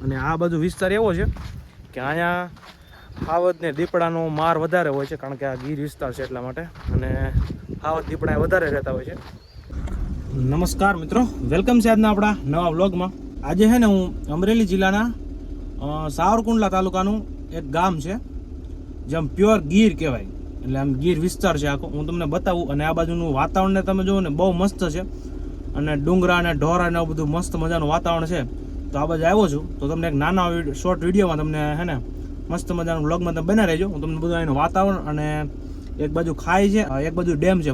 અને આ બાજુ વિસ્તાર એવો છે કે અહીંયા હાવજ ને દીપડાનો માર વધારે હોય છે, કારણ કે આ ગીર વિસ્તાર છે એટલા માટે. અને હાવજ દીપડા વધારે રહેતા હોય છે. નમસ્કાર મિત્રો, વેલકમ છે આજના આપણા નવા વ્લોગમાં. આજે છે ને હું અમરેલી જિલ્લાના સાવરકુંડલા તાલુકાનું એક ગામ છે જેમ પ્યોર ગીર કહેવાય, એટલે આમ ગીર વિસ્તાર છે આખો. હું તમને બતાવું. અને આ બાજુનું વાતાવરણને તમે જુઓ ને, બહુ મસ્ત છે. અને ડુંગરા અને ઢોરા ને એવું બધું મસ્ત મજાનું વાતાવરણ છે. તો આ બાજુ આવ્યો છું તો તમને એક નાના શોર્ટ વિડીયોમાં તમને હે ને મસ્ત મજાનું વ્લોગમાં તમે બના રહેજો. હું તમને બધું અહીંનું વાતાવરણ અને એક બાજુ ખાઈ છે, એક બાજુ ડેમ છે,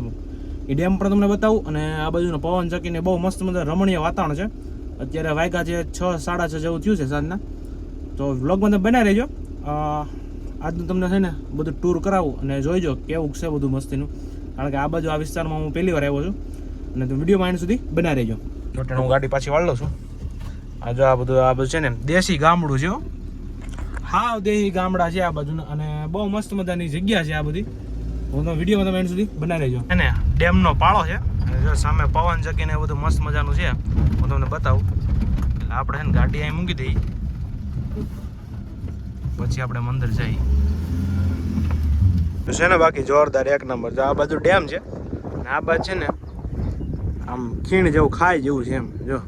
એ ડેમ પણ તમને બતાવું. અને આ બાજુનો પવન ચકીને બહુ મસ્ત મજાનું રમણીય વાતાવરણ છે. અત્યારે વાગ્યા છે 6, 6:30 જેવું થયું છે સાંજના. તો વ્લોગમાં તમે બનાવી રહેજો. આજનું તમને છે ને બધું ટૂર કરાવું અને જોઈજો કેવું છે બધું મસ્તીનું, કારણ કે આ બાજુ આ વિસ્તારમાં હું પહેલી વાર આવ્યો છું. અને તો વિડીયોમાં એન્ડ સુધી બનાવી રહેજો. જોટે હું ગાડી પાછી વાળ લઉં છું. આ જો આ બધું છે ને દેશી ગામડું છે. હા, દેશી ગામડા છે આ બાજુના. અને બહુ મસ્ત મજાની જગ્યા છે આ બધી. હું તો વિડીયોમાં તમે એન્ડ સુધી બનાવી રહેજો. અને ડેમનો પાળો છે, જો સામે પવન ચકીને એ બધું મસ્ત મજાનું છે. હું તમને બતાવું. એટલે આપણે છે ને ગાડી અહીં મૂકી દઈએ, પછી આપણે મંદિર જઈએ. છે ને બાકી જોરદાર એક નંબર. જો આ બાજુ ડેમ છે અને આ બાજુ છે ને આમ ખીણ જેવું ખાઈ જેવું છે એમ જો.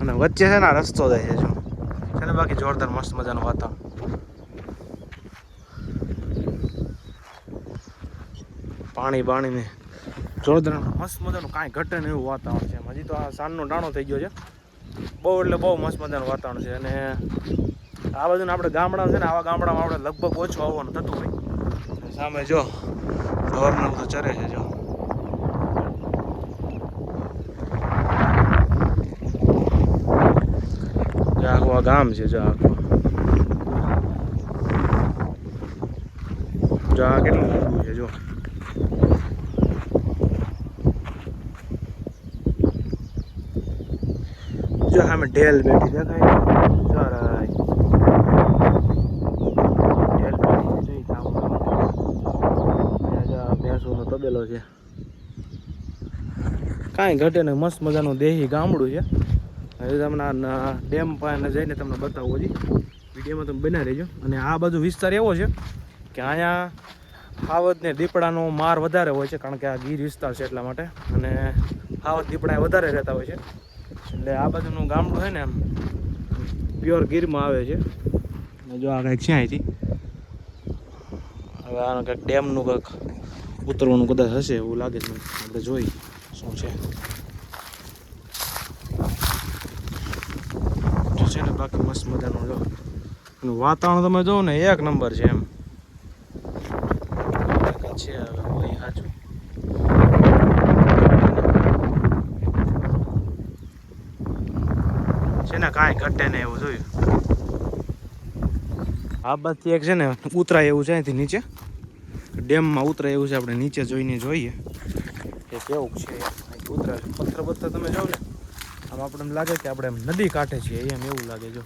અને વચ્ચે છે ને રસ્તો જાય છે જો. છે ને બાકી જોરદાર મસ્ત મજાનું વાતાવરણ. પાણી ને જોરદાર મસ્ત મજાનું કાંઈ ઘટે ને એવું વાતાવરણ છે. હજી તો આ સાંજનો ડાણો થઈ ગયો છે. બહુ એટલે બહુ મસ્ત મજાનું વાતાવરણ છે. અને આ બાજુને આપણે ગામડા છે ને, આવા ગામડામાં આપણે લગભગ ઓછું આવવાનું થતું હોય. સામે જો ઢોરને બધું ચરે છે જો. આખું આ ગામ છે જો. આખું જો આ કેટલું મોટું છે જો. જો સામે ઢેલ બેઠી દેખાય. ભેંસોનો તબેલો છે. કાંઈ ઘટે ને મસ્ત મજાનું દેહી ગામડું છે. હવે તમને ડેમ પાસે જઈને તમને બતાવું. હજી વિડીયોમાં તમે બનાવી રહેજો. અને આ બાજુ વિસ્તાર એવો છે કે અહીંયા હાવજ ને દીપડાનો માર વધારે હોય છે, કારણ કે આ ગીર વિસ્તાર છે એટલા માટે. અને હાવજ દીપડા વધારે રહેતા હોય છે. એટલે આ બાજુનું ગામડું છે ને એમ પ્યોર ગીરમાં આવે છે. જો આ કંઈક છે અહીંથી. હવે આનું કંઈક ડેમનું કંઈક ઉતરવાનું કદાચ હશે એવું લાગે છે. આપણે જોઈ શું છે. છે ને બાકી મસ્ત મજાનું જો વાતાવરણ તમે જોવો ને એક નંબર છે એમ છે. હવે હોય સાચું છે ને, કાંઈ ઘટે ને એવું જોયું. આ બાજુથી એક છે ને ઉતરાય એવું છે અહીંથી નીચે ડેમમાં ઉતરાય એવું છે. આપણે નીચે જોઈને જોઈએ કે કેવું છે ઉતરાય. પથ્થર તમે જાઓ ને આમ આપણે એમ લાગે કે આપણે એમ નદી કાંઠે છીએ એમ એવું લાગે. જો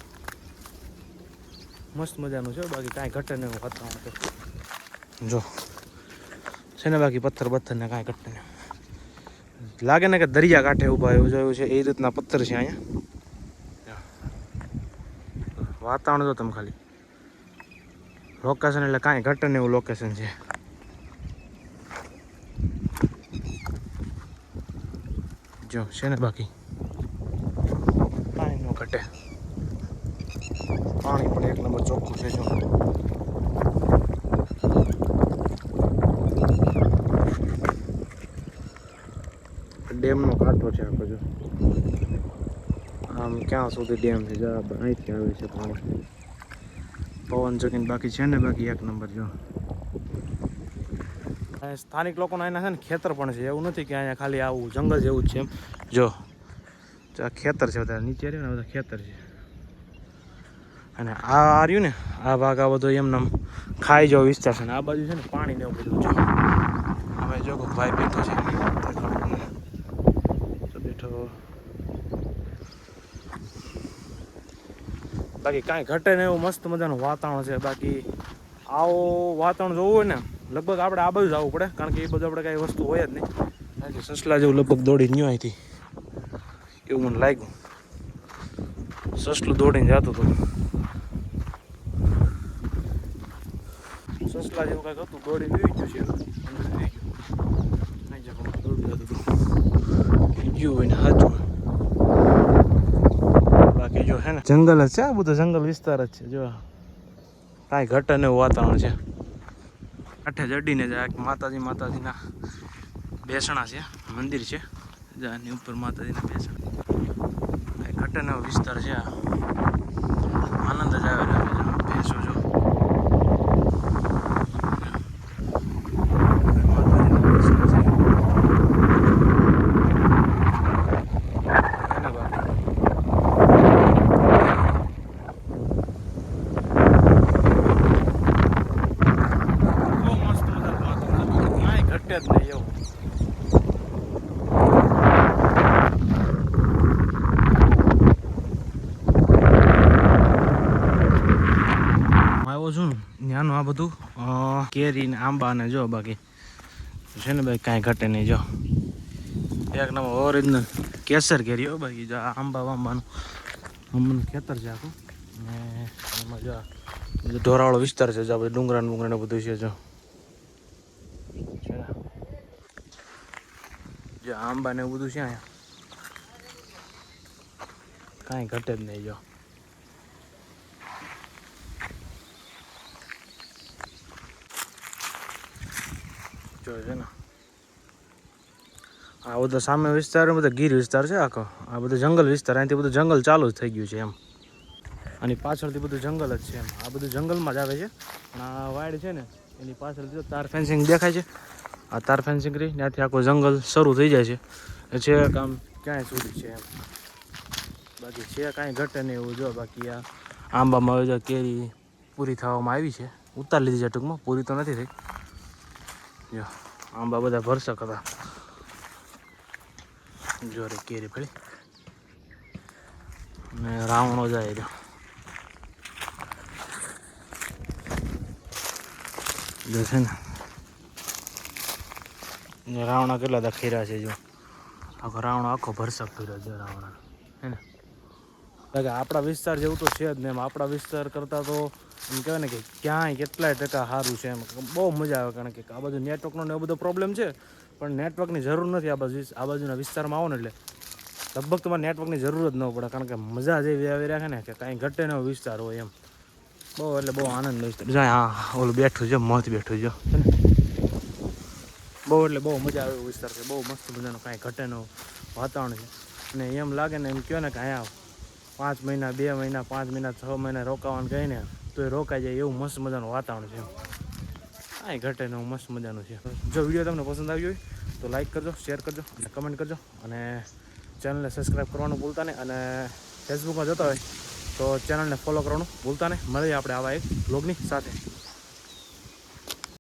મસ્ત મજાનું છે. બાકી કાંઈ ઘટે ને એવું વાતાવરણ તો જો છે ને. બાકી પથ્થર ને કાંઈ ઘટે ને લાગે ને કે દરિયા કાંઠે ઊભા એવું જોયું છે. એ રીતના પથ્થર છે અહીંયા. વાતાવરણ જો તમે ખાલી લોકેશન, એટલે કાંઈ ઘટે ને એવું લોકેશન છે. જો છે ને બાકી કાંઈ ન ઘટે. પાણી પણ એક નંબર ચોખ્ખું છે જો. ડેમનો કાંઠો છે આખો જો. આમ ક્યાં સુધી ડેમ છે જો. અહીંથી આવે છે પાણી. પવન ચકીને બાકી છે ને બાકી એક નંબર જો. સ્થાનિક લોકોના એના છે ને ખેતર પણ છે. એવું નથી કે અહીંયા ખાલી આવું જંગલ જેવું જ છે એમ જો. આ ખેતર છે બધા નીચે રહ્યું ને બધા ખેતર છે. અને આ રહ્યું ને આ ભાગ આ બધો એમને ખાઈ જેવો વિસ્તાર છે. ને આ બાજુ છે ને પાણી ને એવું બધું છે. હવે જો કોઈ ભાઈ બેઠો છે બેઠો. બાકી કાંઈ ઘટે ને એવું મસ્ત મજાનું વાતાવરણ છે. બાકી આવું વાતાવરણ જોવું હોય ને લગભગ આપણે આ બાજુ જ આવવું પડે, કારણ કે એ બધું આપણે કાંઈ વસ્તુ હોય જ નહીં. કારણ કે સસલા જેવું લગભગ દોડી ન અહીંથી એવું મને લાગ્યું. સસલું દોડીને જતું હતું. સસલા જેવું કાંઈક હતું, દોડીને જોઈ ગયું છે. દોડી જતું હતું ગયું હોય ને સાચું. બાકી જો હે ને જંગલ જ છે, આ બધો જંગલ વિસ્તાર જ છે. જો કાંઈ ઘટે ને એવું વાતાવરણ છે. કાંઠે જડીને જાય માતાજીના બેસણા છે, મંદિર છે. જાની ઉપર માતાજીના બેસણા. કાંઈ ઘટે ને એવો વિસ્તાર છે. આનંદ જ આવે બેસો જો. ત્યાંનું આ બધું કેરી ને આંબા ને જો બાકી છે ને ભાઈ કાંઈ ઘટે નહીં. જો એક નંબર ઓરિજિનલ કેસર કેરી હો બાકી. જો આંબાનું ખેતર છે આખું ને એમાં જો ઢોરાવાળો વિસ્તાર છે. જો ડુંગરા બધું છે. જો આંબા ને એવું બધું છે અહીંયા, કાંઈ ઘટે જ નહીં. જો છે ને આ બધો સામે વિસ્તાર બધો ગીર વિસ્તાર છે આખો. આ બધો જંગલ વિસ્તાર, અહીંથી બધું જંગલ ચાલુ જ થઈ ગયું છે એમ. અને પાછળથી બધું જંગલ જ છે એમ. આ બધું જંગલમાં જ આવે છે. પણ આ વાડ છે ને એની પાછળથી તાર ફેન્સિંગ દેખાય છે. આ તાર ફેન્સિંગ રહી ત્યાંથી આખું જંગલ શરૂ થઈ જાય છે. છે કામ ક્યાંય સુધી છે એમ. બાકી છે કાંઈ ઘટે નહીં એવું. જો બાકી આ આંબામાં હવે કેરી પૂરી થવામાં આવી છે. ઉતારી લીધી છે ટૂંકમાં, પૂરી તો નથી થઈ. જો આંબા બધા ભરસક હતા. જો રે કેરી ફળી ને રાવણો જાય રહ્યો. જો છે ને રાવણા કેટલા બધા ખીરા છે. જો આખો રાવણો આખો ભરસક કર્યો છે રાવણા હે ને. બાકી આપણા વિસ્તાર જેવું તો છે જ ને એમ. આપણા વિસ્તાર કરતાં તો એમ કહેવાય ને કે ક્યાંય કેટલાય ટકા સારું છે એમ. બહુ મજા આવે. કારણ કે આ બાજુ નેટવર્કનો ને એવો બધો પ્રોબ્લેમ છે, પણ નેટવર્કની જરૂર નથી. આ બાજુના વિસ્તારમાં આવો ને એટલે લગભગ તમારે નેટવર્કની જરૂર જ ન પડે. કારણ કે મજા જેવી આવી રાખે ને કે કાંઈ ઘટે ને એવો વિસ્તાર હોય એમ. બહુ એટલે બહુ આનંદ વિસ્તાર. જાય હા ઓલું બેઠું છે, મત બેઠું છે. બહુ એટલે બહુ મજા આવે એવો વિસ્તાર છે. બહુ મસ્ત મજાનો કાંઈ ઘટે નો વાતાવરણ છે. અને એમ લાગે ને એમ કહો ને કે અહીંયા 5 મહિના 2 મહિના 5 મહિના 6 મહિના રોકાવાનું કહીને તો એ રોકાઈ જાય એવું મસ્ત મજાનું વાતાવરણ છે. કાંઈ ઘટે ને એવું મસ્ત મજાનું છે. જો વિડીયો તમને પસંદ આવ્યો હોય તો લાઈક કરજો, શેર કરજો અને કમેન્ટ કરજો. અને ચેનલને સબસ્ક્રાઈબ કરવાનું ભૂલતા નહીં. અને ફેસબુકમાં જતા હોય તો ચેનલને ફોલો કરવાનું ભૂલતા નહીં. મળીએ આપણે આવા એક બ્લોગની સાથે.